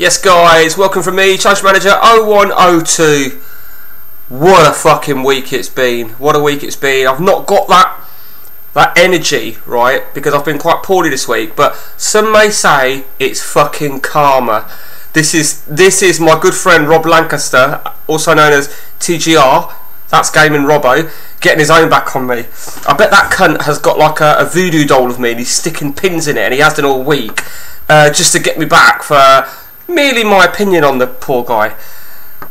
Yes guys, welcome from me, Challenge Manager 0102. What a fucking week it's been. What a week it's been. I've not got that energy, right, because I've been quite poorly this week, but some may say it's fucking karma. This is my good friend Rob Lancaster, also known as TGR, that's Gaming Robbo, getting his own back on me. I bet that cunt has got like a voodoo doll of me and he's sticking pins in it, and he has done all week, just to get me back for merely my opinion on the poor guy.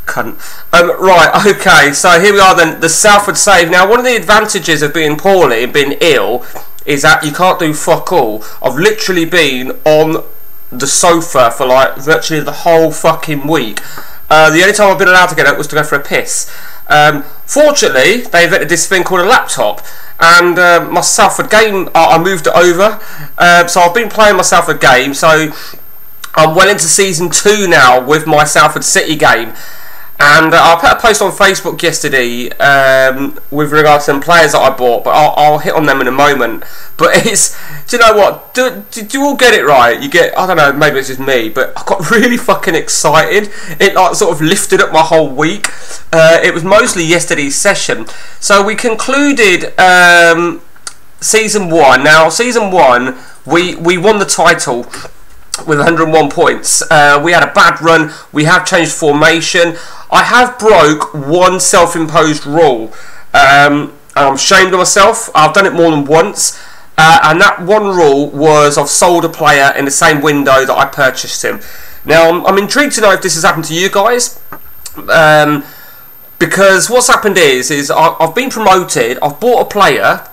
Cunt. Right, okay, so here we are then, the Salford save. Now, one of the advantages of being poorly and being ill is that you can't do fuck all. I've literally been on the sofa for like virtually the whole fucking week. The only time I've been allowed to get out was to go for a piss. Fortunately, they invented this thing called a laptop, and my Salford game, I moved it over, so I've been playing my Salford game, so I'm well into season 2 now with my Salford City game. And I put a post on Facebook yesterday with regards to some players that I bought, but I'll hit on them in a moment. But it's, do you know what? Do you all get it right? You get, I don't know, maybe it's just me, but I got really fucking excited. It like sort of lifted up my whole week. It was mostly yesterday's session. So we concluded season 1. Now, season 1, we won the title with 101 points. We had a bad run. We have changed formation. I have broke one self-imposed rule. I'm ashamed of myself. I've done it more than once. And that one rule was I've sold a player in the same window that I purchased him. Now, I'm intrigued to know if this has happened to you guys. Because what's happened is I've been promoted, I've bought a player,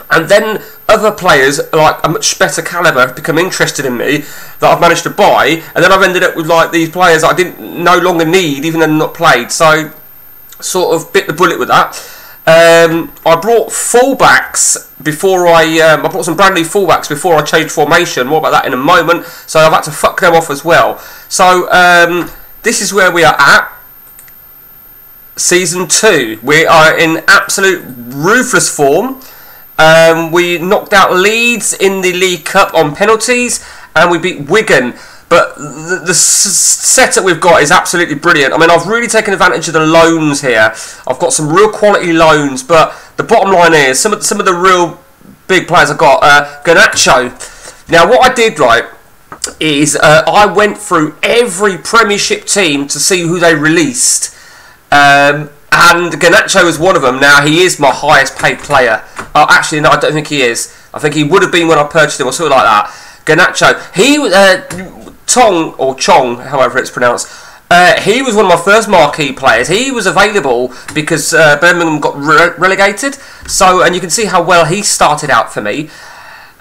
and then other players like a much better calibre have become interested in me that I've managed to buy, and then I've ended up with like these players that I didn't no longer need, even though they're not played. So sort of bit the bullet with that. I brought fullbacks before I brought some brand new fullbacks before I changed formation. More about that in a moment. So I've had to fuck them off as well. So this is where we are at. Season 2. We are in absolute ruthless form. We knocked out Leeds in the League Cup on penalties, and we beat Wigan. But the setup we've got is absolutely brilliant. I mean, I've really taken advantage of the loans here. I've got some real quality loans, but the bottom line is some of the real big players I've got. Garnacho. Now, what I did right is I went through every Premiership team to see who they released. And Garnacho is one of them. Now, he is my highest paid player. Oh, actually, no, I don't think he is. I think he would have been when I purchased him or something like that. Garnacho. He, Chong, however it's pronounced, he was one of my first marquee players. He was available because Birmingham got relegated. So, and you can see how well he started out for me.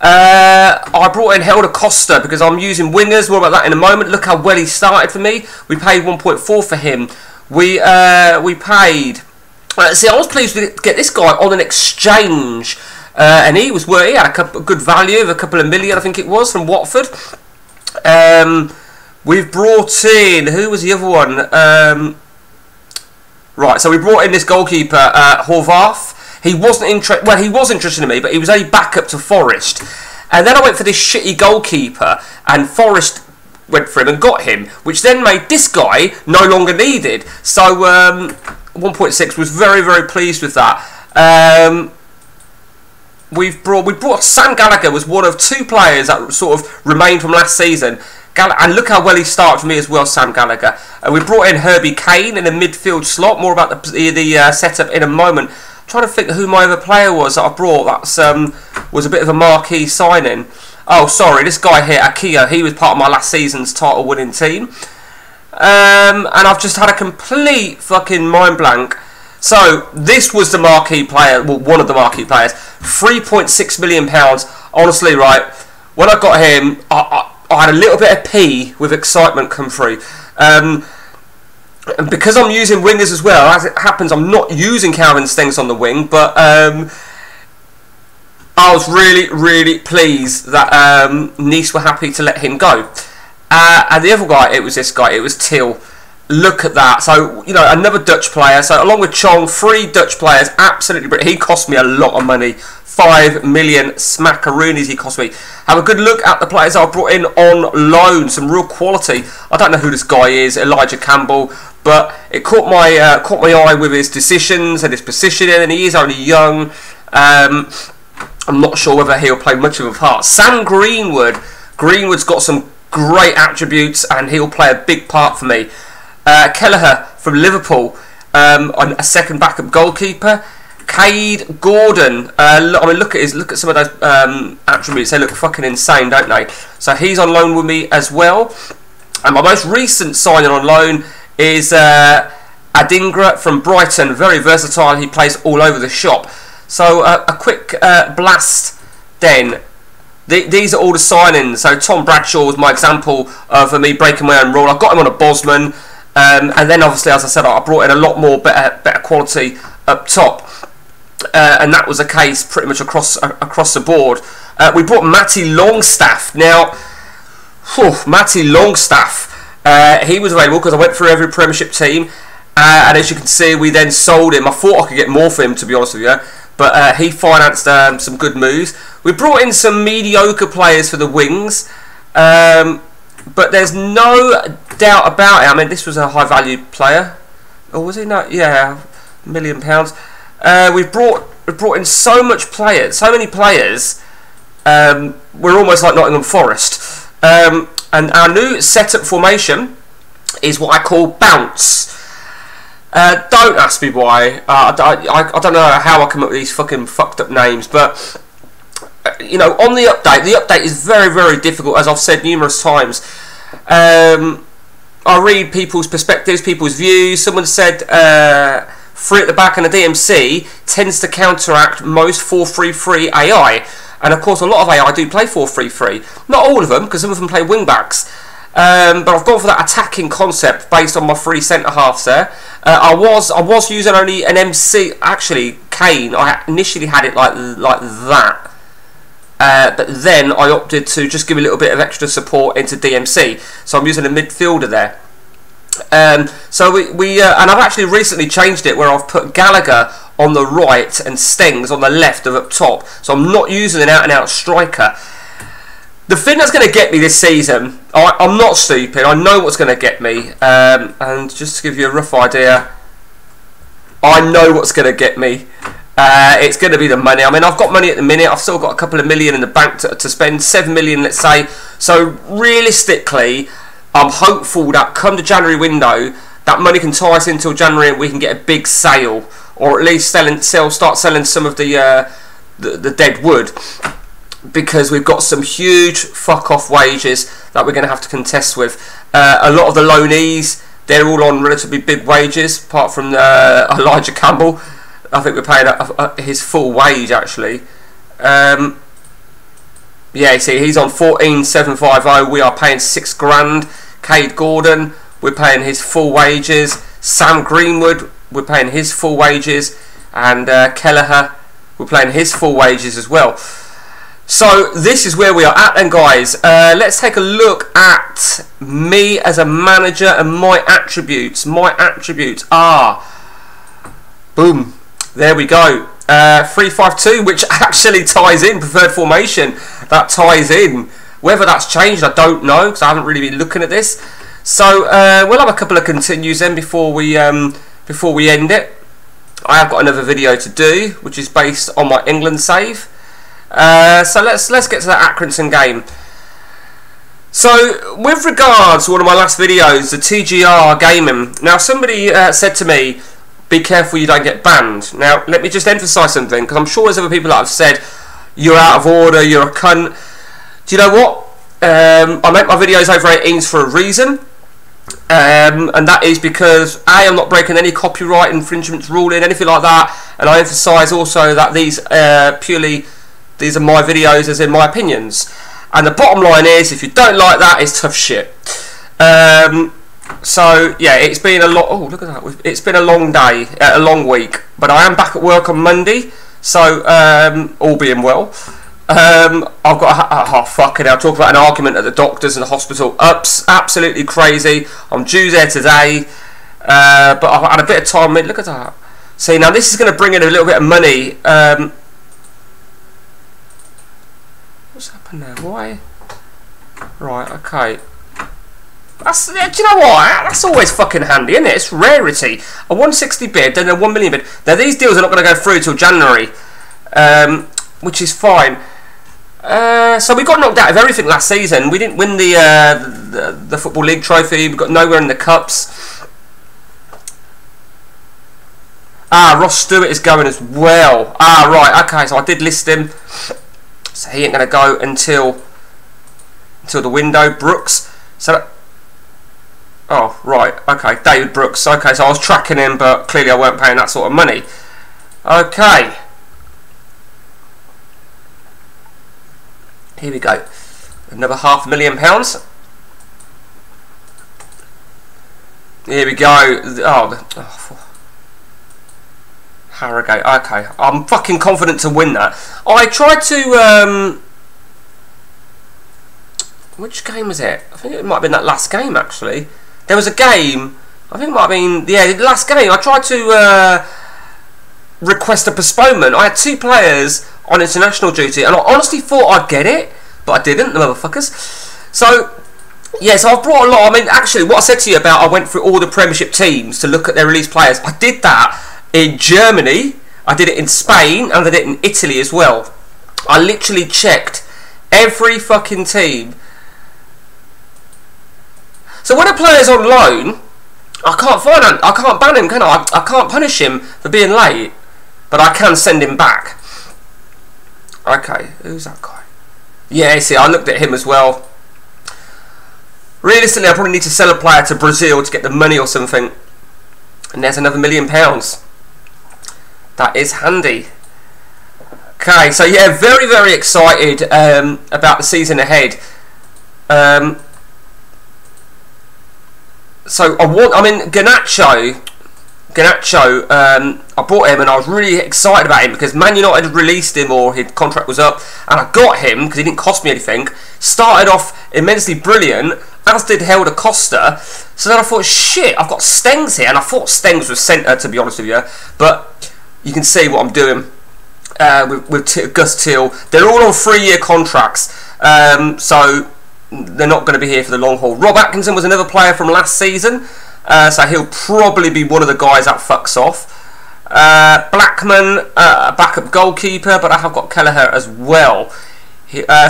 I brought in Helder Costa because I'm using wingers. More about that in a moment. Look how well he started for me. We paid 1.4 for him. We paid. See, I was pleased to get this guy on an exchange, and he had a good value of a couple of million, I think it was, from Watford. We've brought in, who was the other one? Right, so we brought in this goalkeeper, Horvath. He wasn't interested. Well, he was interested in me, but he was a backup to Forest. And then I went for this shitty goalkeeper, and Forest went for him and got him, which then made this guy no longer needed. So 1.6 was very, very pleased with that. We brought Sam Gallagher, was one of 2 players that sort of remained from last season. And look how well he started for me as well, Sam Gallagher. We brought in Herbie Kane in the midfield slot. More about the setup in a moment. I'm trying to think who my other player was that I brought. That was a bit of a marquee signing. Oh, sorry, this guy here, Akia, he was part of my last season's title-winning team. And I've just had a complete fucking mind blank. So, this was the marquee player, well, one of the marquee players. £3.6 million. Honestly, right, when I got him, I had a little bit of pee with excitement come through. And because I'm using wingers as well, as it happens, I'm not using Calvin Stengs on the wing, but I was really, really pleased that Nice were happy to let him go. And the other guy, it was this guy, it was Till. Look at that. So, you know, another Dutch player. So, along with Chong, 3 Dutch players, absolutely brilliant. He cost me a lot of money. 5 million smackaroonies he cost me. Have a good look at the players I've brought in on loan. Some real quality. I don't know who this guy is, Elijah Campbell, but it caught my eye with his decisions and his positioning, and he is only young. I'm not sure whether he'll play much of a part. Sam Greenwood. Greenwood's got some great attributes, and he'll play a big part for me. Kelleher from Liverpool, a second backup goalkeeper. Cade Gordon. I mean, look at some of those attributes. They look fucking insane, don't they? So he's on loan with me as well. And my most recent signing on loan is Adingra from Brighton. Very versatile. He plays all over the shop. So a quick blast then. These are all the signings. So Tom Bradshaw was my example of me breaking my own rule. I got him on a Bosman, and then obviously, as I said, I brought in a lot more better quality up top, and that was the case pretty much across the board. We brought Matty Longstaff. Now, Matty Longstaff, he was available because I went through every Premiership team, and as you can see, we then sold him. I thought I could get more for him, to be honest with you. But he financed some good moves. We brought in some mediocre players for the wings. But there's no doubt about it. I mean, this was a high-value player. Or was he not? Yeah, £1 million. We've brought in so many players. We're almost like Nottingham Forest. And our new setup formation is what I call bounce. Don't ask me why. I don't know how I come up with these fucking fucked up names, but you know, on the update is very, very difficult, as I've said numerous times. I read people's perspectives, people's views. Someone said 3 at the back and a DMC tends to counteract most 4-3-3 AI, and of course a lot of AI do play 4-3-3. Not all of them, because some of them play wing backs. But I've gone for that attacking concept based on my 3 centre halves there. I was using only an MC. Actually, Kane. I initially had it like that, but then I opted to just give a little bit of extra support into DMC. So I'm using a midfielder there. So we and I've actually recently changed it where I've put Gallagher on the right and Stengs on the left of up top. So I'm not using an out-and-out striker. The thing that's going to get me this season, I'm not stupid, I know what's going to get me, and just to give you a rough idea, I know what's going to get me. It's going to be the money. I mean, I've got money at the minute, I've still got a couple of million in the bank to spend, 7 million let's say, so realistically, I'm hopeful that come the January window, that money can tie us until January and we can get a big sale, or at least start selling some of the dead wood. Because we've got some huge fuck-off wages that we're going to have to contest with. A lot of the loanees, they're all on relatively big wages, apart from Elijah Campbell. I think we're paying his full wage, actually. Yeah, you see, he's on 14,750. We are paying £6,000. Cade Gordon, we're paying his full wages. Sam Greenwood, we're paying his full wages. And Kelleher, we're paying his full wages as well. So this is where we are at then, guys. Let's take a look at me as a manager and my attributes. My attributes are, boom, there we go, 3-5-2, which actually ties in, preferred formation, that ties in. Whether that's changed, I don't know, because I haven't really been looking at this. So we'll have a couple of continues then before we end it. I have got another video to do, which is based on my England save. So let's get to that Accrington game. So with regards to one of my last videos, the TGR gaming. Now somebody said to me, "Be careful you don't get banned." Now let me just emphasise something, because I'm sure there's other people that have said you're out of order, you're a cunt. Do you know what? I make my videos over 18s for a reason. And that is because A, I'm not breaking any copyright infringements ruling, anything like that, and I emphasise also that these these are my videos as in my opinions, and the bottom line is, if you don't like that, it's tough shit. So yeah, it's been a lot. Oh, look at that! It's been a long day, a long week, but I am back at work on Monday, so all being well. I've got oh fucking hell, talk about an argument at the doctors and the hospital. Absolutely crazy. I'm due there today, but I've had a bit of time. Look at that. See, now this is going to bring in a little bit of money. happened there? Why? Right, okay. That's, do you know what? That's always fucking handy, isn't it? It's rarity. A 160 bid, then a 1 million bid. Now these deals are not going to go through till January, which is fine. So we got knocked out of everything last season. We didn't win the Football League trophy. We got nowhere in the cups. Ross Stewart is going as well. Right, okay. So I did list him. So he ain't going to go until the window. Brooks. So. Oh, right, okay, David Brooks. Okay, so I was tracking him, but clearly I weren't paying that sort of money. Okay. Here we go. Another £500,000. Here we go. Harrogate. Okay, I'm fucking confident to win that. I tried to... which game was it? I think it might have been that last game, actually. There was a game, I think it might have been, yeah, the last game. I tried to request a postponement. I had 2 players on international duty, and I honestly thought I'd get it, but I didn't, the motherfuckers. So, yeah, so I've brought a lot. I mean, actually, what I said to you about, I went through all the Premiership teams to look at their released players. I did that in Germany, I did it in Spain, and I did it in Italy as well. I literally checked every fucking team. So when a player's on loan, I can't ban him, can I? I can't punish him for being late, but I can send him back. Okay, who's that guy? Yeah, see, I looked at him as well. Realistically, I probably need to sell a player to Brazil to get the money or something. And there's another £1 million. That is handy. Okay, so yeah, very, very excited about the season ahead. So Garnacho, I bought him and I was really excited about him because Man United had released him, or his contract was up, and I got him because he didn't cost me anything. Started off immensely brilliant, as did Helder Costa. So then I thought, shit, I've got Stengs here, and I thought Stengs was centre, to be honest with you. But you can see what I'm doing with Gus Till. They're all on 3-year contracts, so they're not going to be here for the long haul. Rob Atkinson was another player from last season, so he'll probably be one of the guys that fucks off. Blackman, a backup goalkeeper, but I have got Kelleher as well.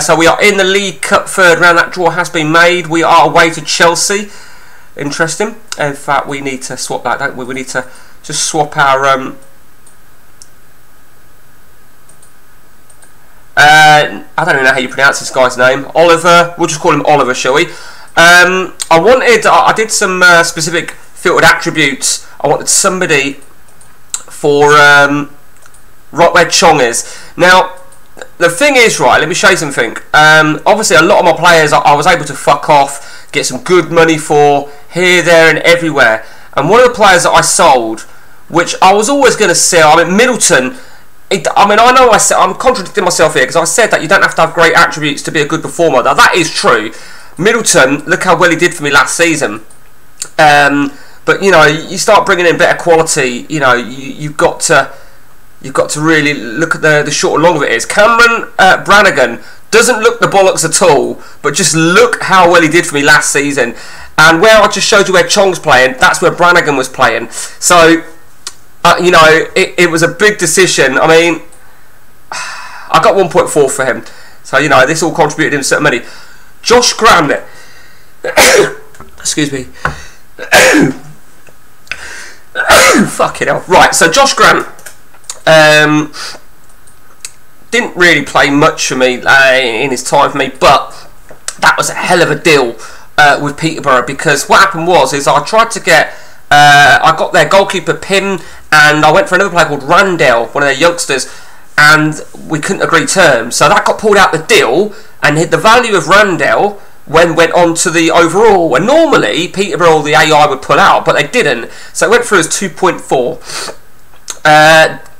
So we are in the League Cup 3rd round. That draw has been made. We are away to Chelsea. Interesting. In fact, we need to swap that, don't we? We need to just swap our... I don't even know how you pronounce this guy's name. Oliver. We'll just call him Oliver, shall we? I did some specific filtered attributes. I wanted somebody for right where Chong is. Now, the thing is, right, let me show you something. Obviously, a lot of my players I was able to fuck off, get some good money for, here, there, and everywhere. And one of the players that I sold, which I was always going to sell, I mean, Middleton... I know I'm contradicting myself here because I said that you don't have to have great attributes to be a good performer. Now that is true. Middleton, look how well he did for me last season. But you know, you start bringing in better quality. You know, you've got to really look at the short and long of it is. Cameron Brannigan doesn't look the bollocks at all, but just look how well he did for me last season. And where I just showed you where Chong's playing, that's where Brannigan was playing. So. You know, it was a big decision. I mean, I got 1.4 for him. So, you know, this all contributed him certain money. Josh Grant. Excuse me. Fucking hell. Right, so Josh Grant didn't really play much for me in his time for me, but that was a hell of a deal with Peterborough, because what happened was I tried to get... I got their goalkeeper Pim, and I went for another player called Randell, one of their youngsters, and we couldn't agree terms. So that got pulled out the deal, and the value of Randell went on to the overall. And normally Peterborough, the AI would pull out, but they didn't. So it went through as 2.4.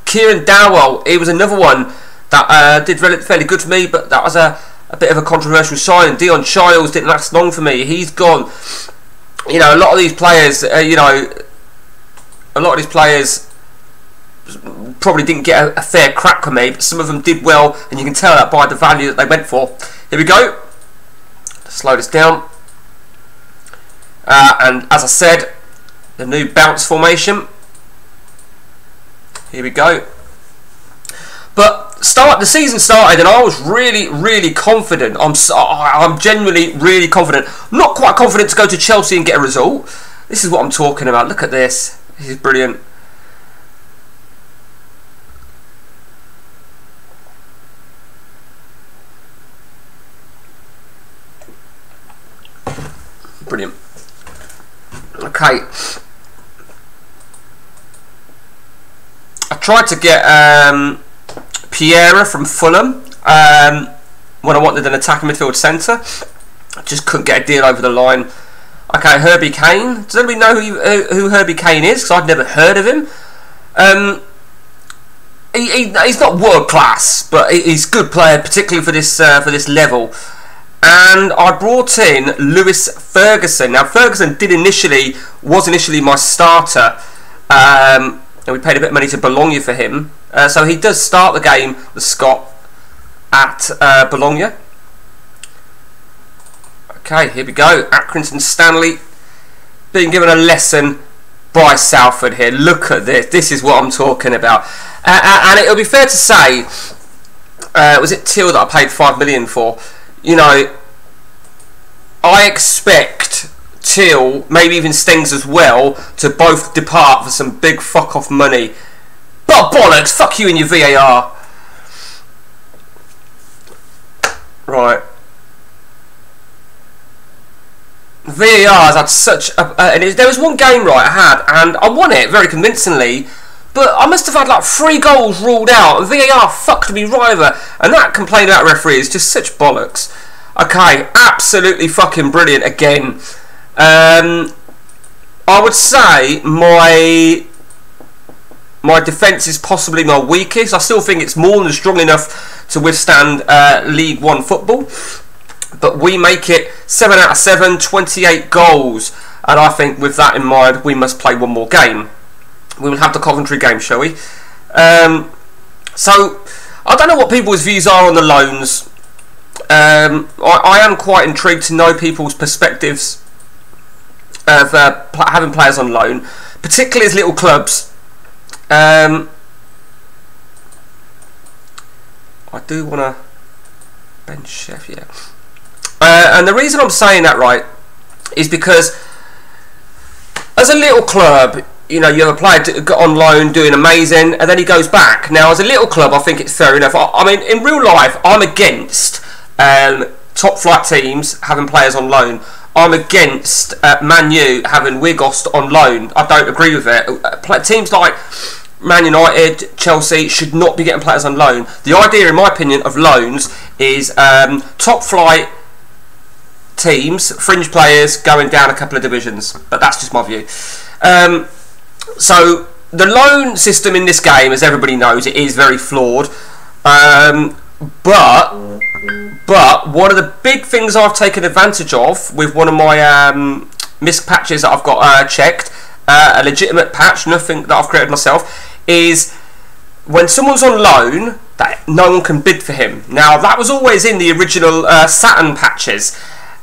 Kieran Dowell, he was another one that did fairly good for me, but that was a bit of a controversial signing. Dion Childs didn't last long for me. He's gone. You know, a lot of these players, probably didn't get a fair crack with me, but some of them did well, and you can tell that by the value that they went for. Here we go. Slow this down. And as I said, the new bounce formation. Here we go. But the season started, and I was really confident. I'm genuinely really confident. I'm not quite confident to go to Chelsea and get a result. This is what I'm talking about. Look at this. This is brilliant. Brilliant. Okay. I tried to get Piera from Fulham when I wanted an attacking midfield centre. I just couldn't get a deal over the line. Okay, Herbie Kane. Does anybody know who Herbie Kane is? Because I'd never heard of him. He's not world class, but he's a good player, particularly for this level. And I brought in Lewis Ferguson. Now Ferguson was initially my starter, and we paid a bit of money to Bologna for him. So he does start the game, the Scot, at Bologna. Okay, here we go. Accrington Stanley being given a lesson by Salford here. Look at this. This is what I'm talking about. And it'll be fair to say, was it Till that I paid 5 million for? You know, I expect Till, maybe even Stengs as well, to both depart for some big fuck off money. But bollocks, fuck you and your VAR. Right. VAR has had such a... there was one game, right, I had, and I won it very convincingly, but I must have had like 3 goals ruled out, and VAR fucked me right over, and that complaint about referee is just such bollocks. Okay, absolutely fucking brilliant again. I would say my defence is possibly my weakest. I still think it's more than strong enough to withstand League One football. But we make it 7 out of 7, 28 goals. And I think with that in mind, we must play one more game. We will have the Coventry game, shall we? So, I don't know what people's views are on the loans. I am quite intrigued to know people's perspectives of having players on loan, particularly as little clubs. I do want to bench Chef, yeah. And the reason I'm saying that, right, is because as a little club, you know, you have a player on loan doing amazing, and then he goes back. Now, as a little club, I think it's fair enough. I mean, in real life, I'm against top flight teams having players on loan. I'm against Man U having Wigost on loan. I don't agree with it. Teams like Man United, Chelsea should not be getting players on loan. The idea, in my opinion, of loans is top flight teams, fringe players going down a couple of divisions. But that's just my view. So the loan system in this game, as everybody knows, it is very flawed. But one of the big things I've taken advantage of with one of my misc patches that I've got checked, a legitimate patch, nothing that I've created myself, is when someone's on loan, that no one can bid for him. Now, that was always in the original Saturn patches.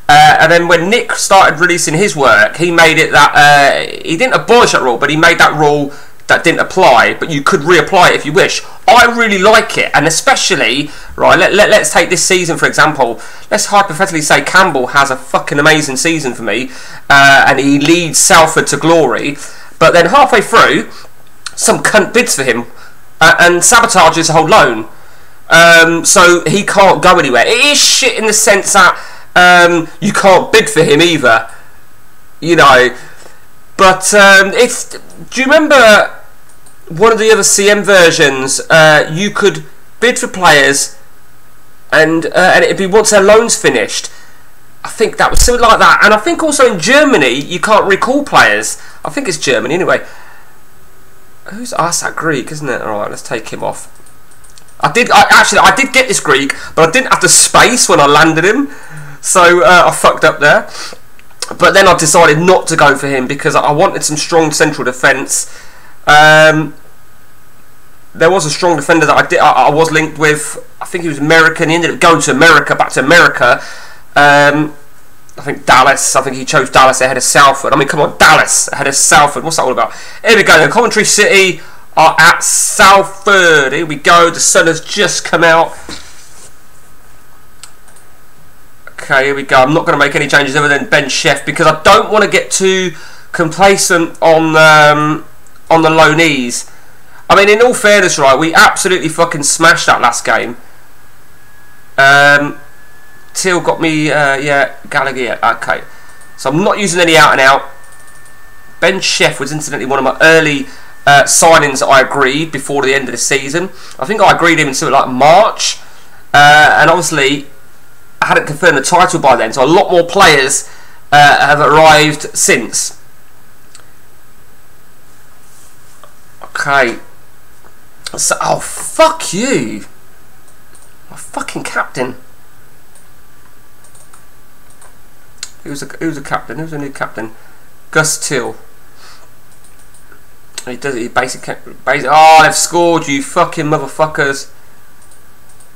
And then when Nick started releasing his work, he made it that he didn't abolish that rule, but he made that rule that didn't apply, but you could reapply it if you wish. I really like it, and especially, right, let's take this season for example. Let's hypothetically say Campbell has a fucking amazing season for me, and he leads Salford to glory, but then halfway through, some cunt bids for him, and sabotages the whole loan. So he can't go anywhere. It is shit in the sense that you can't bid for him either, you know. But it's. Do you remember one of the other CM versions? You could bid for players, and it'd be once their loan's finished. I think that was something like that. And I think also in Germany you can't recall players. I think it's Germany anyway. Who's that's that Greek, isn't it? All right, let's take him off. I did get this Greek, but I didn't have the space when I landed him, so I fucked up there. But then I decided not to go for him because I wanted some strong central defence. there was a strong defender that I was linked with. I think he was American. He ended up going to America, back to America. I think Dallas. I think he chose Dallas ahead of Salford. I mean, come on, Dallas ahead of Salford. What's that all about? Here we go. Coventry City are at Salford. Here we go. The sun has just come out. Okay, here we go. I'm not going to make any changes other than Ben Chef because I don't want to get too complacent on the loanees. I mean, in all fairness, right, we absolutely fucking smashed that last game. Till got me, yeah, Gallagher, yeah, okay. So I'm not using any out and out. Ben Chef was incidentally one of my early signings that I agreed before the end of the season. I think I agreed him in something like March. And obviously, I hadn't confirmed the title by then, so a lot more players have arrived since. Okay. So, oh, fuck you. My fucking captain. Who's a captain? Who's a new captain? Gus Till. He does it. He basically. Oh, they've scored, you fucking motherfuckers.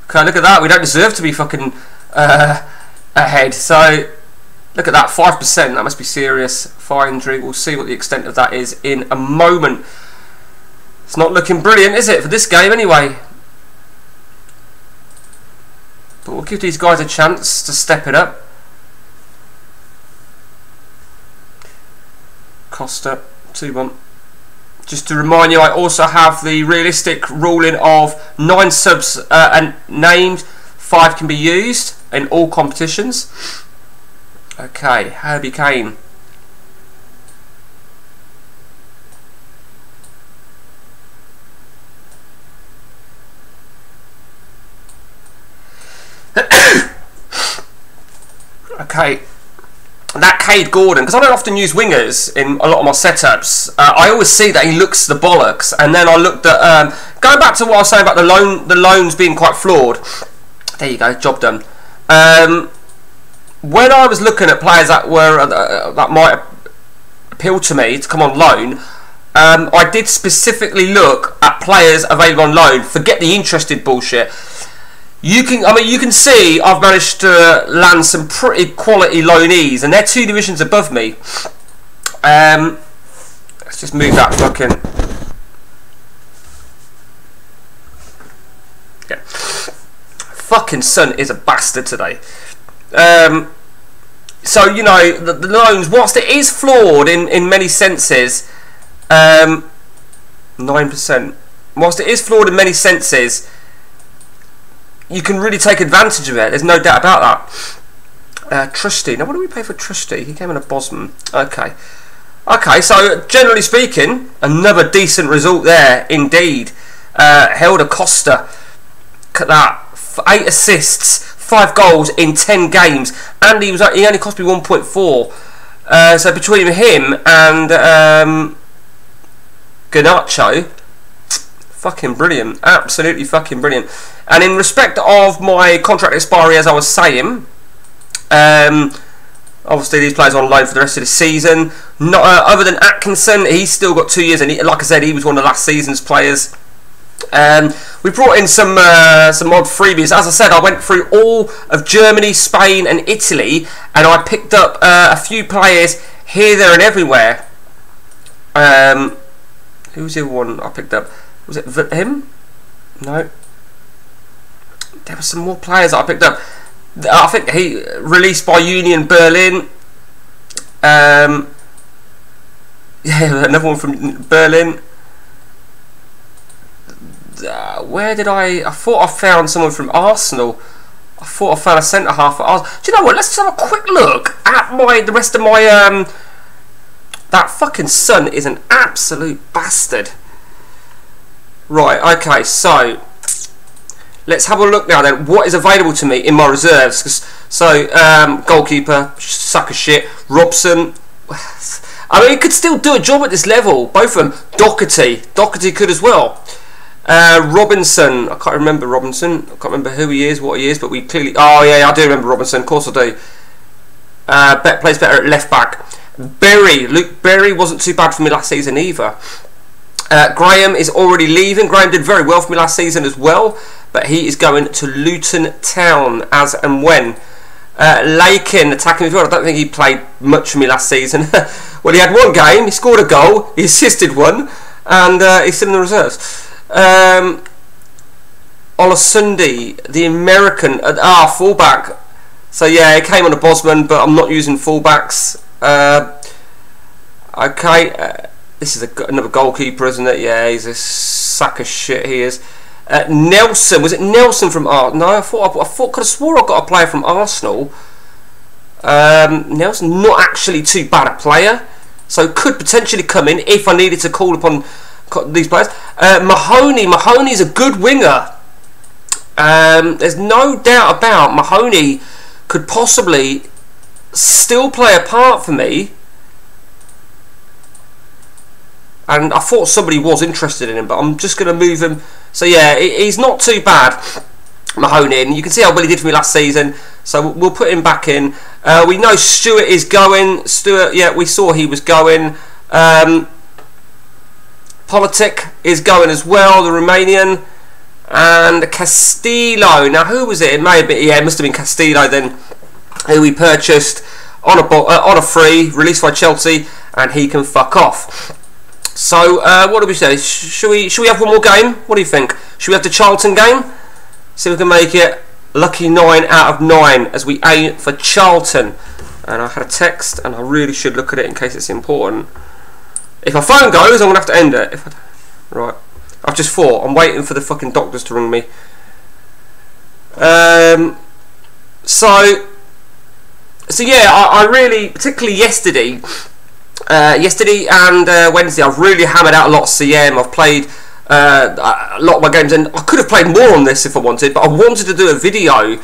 Okay, look at that. We don't deserve to be fucking ahead. So, look at that. 5%. That must be serious. Fine drink. We'll see what the extent of that is in a moment. It's not looking brilliant, is it, for this game anyway? But we'll give these guys a chance to step it up. Costa, 2-1. Just to remind you, I also have the realistic ruling of 9 subs and named, 5 can be used in all competitions. Okay, Herbie Kane. Okay, that Cade Gordon, because I don't often use wingers in a lot of my setups. I always see that he looks the bollocks, and then I looked at going back to what I was saying about the loans being quite flawed. There you go, job done. When I was looking at players that were that might appeal to me to come on loan, I did specifically look at players available on loan. Forget the interested bullshit. You can see I've managed to land some pretty quality loanees, and they're 2 divisions above me. Let's just move that fucking. Yeah. Fucking sun is a bastard today. So you know the loans, whilst it is flawed in many senses, 9%. Whilst it is flawed in many senses, you can really take advantage of it. There's no doubt about that. Trusty. Now, what do we pay for Trusty? He came in a Bosman. Okay. Okay, so generally speaking, another decent result there, indeed. Helder Costa. Look at that. 8 assists, 5 goals in 10 games. And he only cost me 1.4. So between him and Garnacho, fucking brilliant. Absolutely fucking brilliant. And in respect of my contract expiry, as I was saying, obviously these players are on loan for the rest of the season. Not other than Atkinson, he's still got 2 years, and like I said, he was one of the last season's players. We brought in some odd freebies. As I said, I went through all of Germany, Spain, and Italy, and I picked up a few players here, there, and everywhere. Who was the other one I picked up? Was it him? No. There were some more players that I picked up. I think he released by Union Berlin. Yeah, another one from Berlin. Where did I thought I found someone from Arsenal. I thought I found a centre half at Arsenal. Do you know what? Let's just have a quick look at the rest of my. That fucking son is an absolute bastard. Right. Okay. So. Let's have a look now then. What is available to me in my reserves? So, goalkeeper, sucker shit. Robson. I mean, he could still do a job at this level. Both of them. Doherty could as well. Robinson. I can't remember Robinson. I can't remember who he is, what he is, but we clearly. Oh yeah, I do remember Robinson. Of course I do. Plays better at left back. Luke Berry wasn't too bad for me last season either. Graham is already leaving. Graham did very well for me last season as well, but he is going to Luton Town as and when. Lakin attacking as well. I don't think he played much for me last season. Well, he had one game, he scored a goal, he assisted one, and he's still in the reserves. Olasunde, the American, fullback. So yeah, he came on a Bosman, but I'm not using fullbacks. Okay, this is another goalkeeper, isn't it? Yeah, he's a sack of shit. He is. Nelson, was it Nelson from Arsenal? No, I could have swore I got a player from Arsenal. Nelson, not actually too bad a player, so could potentially come in if I needed to call upon these players. Mahoney's a good winger. There's no doubt about Mahoney could possibly still play a part for me. And I thought somebody was interested in him, but I'm just going to move him. So yeah, he's not too bad, Mahoney. And you can see how well he did for me last season. So we'll put him back in. We know Stewart is going. Stewart, yeah, we saw he was going. Politic is going as well, the Romanian. And Castillo. Now, who was it? It may have been. Yeah, it must have been Castillo then, who we purchased on a free, released by Chelsea, and he can fuck off. So, what do we say? Should we have one more game? What do you think? Should we have the Charlton game? See if we can make it lucky 9 out of 9 as we aim for Charlton. And I had a text, and I really should look at it in case it's important. If my phone goes, I'm going to have to end it. Right. I've just thought. I'm waiting for the fucking doctors to ring me. So yeah, I really, particularly yesterday and Wednesday, I've really hammered out a lot of CM. I've played a lot of my games, and I could have played more on this if I wanted, but I wanted to do a video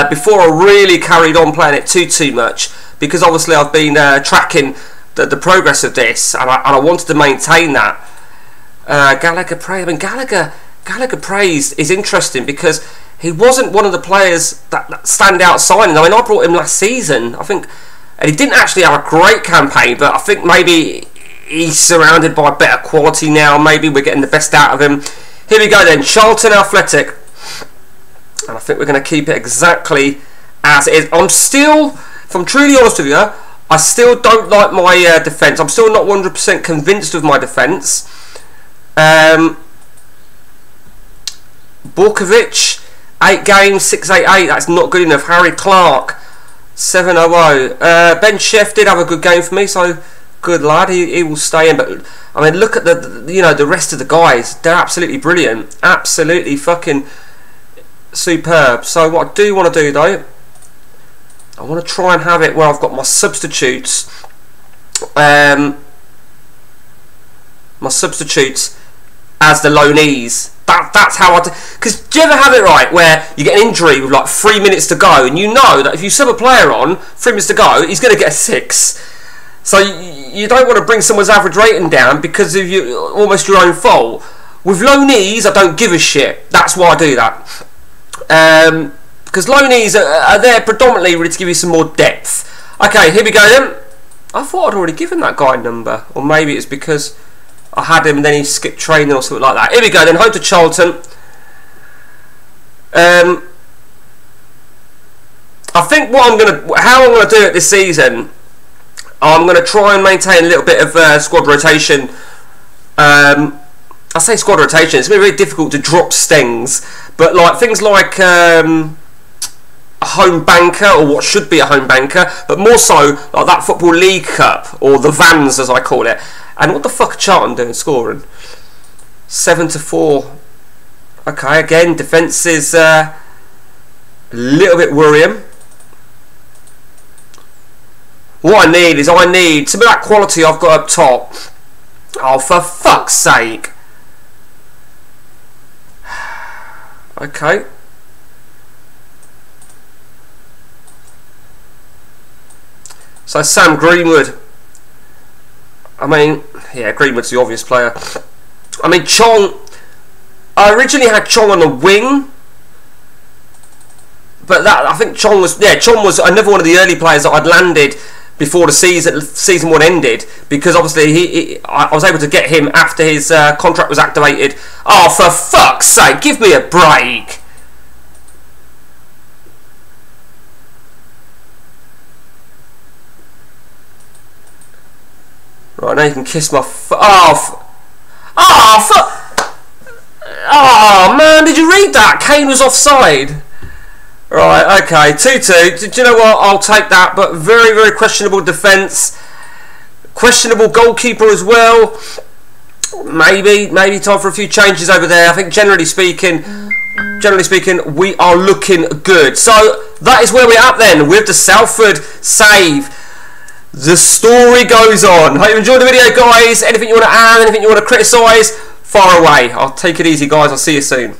before I really carried on playing it too much, because obviously I've been tracking the progress of this, and I wanted to maintain that. Gallagher Praise. I mean, Gallagher Praise is interesting because he wasn't one of the players that stand out signing. I mean, I brought him last season, I think. And he didn't actually have a great campaign, but I think maybe he's surrounded by better quality now. Maybe we're getting the best out of him. Here we go then, Charlton Athletic. And I think we're going to keep it exactly as it is. I'm still, if I'm truly honest with you, I still don't like my defence. I'm still not 100% convinced of my defence. Borkovic, 8 games, 688. That's not good enough. Harry Clark, 700. Ben Sheff did have a good game for me, so good lad. He will stay in. But I mean, look at the rest of the guys. They're absolutely brilliant, absolutely fucking superb. So what I do want to do though, I want to try and have it where I've got my substitutes. My substitutes as the loanees. That's how I do. Because do you ever have it right where you get an injury with like 3 minutes to go, and you know that if you sub a player on 3 minutes to go, he's going to get a 6. So you don't want to bring someone's average rating down because of almost your own fault. With loanees, I don't give a shit. That's why I do that. Because loanees are there predominantly really to give you some more depth. Okay, here we go then. I thought I'd already given that guy a number, or maybe it's because I had him and then he skipped training or something like that. Here we go then, home to Charlton. I think how I'm going to do it this season, I'm going to try and maintain a little bit of squad rotation. I say squad rotation, it's going to be very difficult to drop stings, but like things like a home banker, or what should be a home banker, but more so like that Football League Cup, or the Vans as I call it. And what the fuck are Charlton doing scoring? 7-4. Okay, again, defence is a little bit worrying. What I need is some of that quality I've got up top. Oh, for fuck's sake. Okay. So Sam Greenwood. I mean, yeah, Greenwood's the obvious player. I mean, Chong. I originally had Chong on the wing, but I think Chong was another one of the early players that I'd landed before the season 1 ended, because obviously I was able to get him after his contract was activated. Oh, for fuck's sake, give me a break. Right, now you can kiss my oh man, did you read that? Kane was offside. Right, okay, 2-2. Do you know what? I'll take that, but very, very questionable defence. Questionable goalkeeper as well. Maybe time for a few changes over there. I think generally speaking, we are looking good. So that is where we're at then with the Salford save. The story goes on. Hope you enjoyed the video, guys. Anything you want to add, anything you want to criticise, fire away. I'll take it easy, guys. I'll see you soon.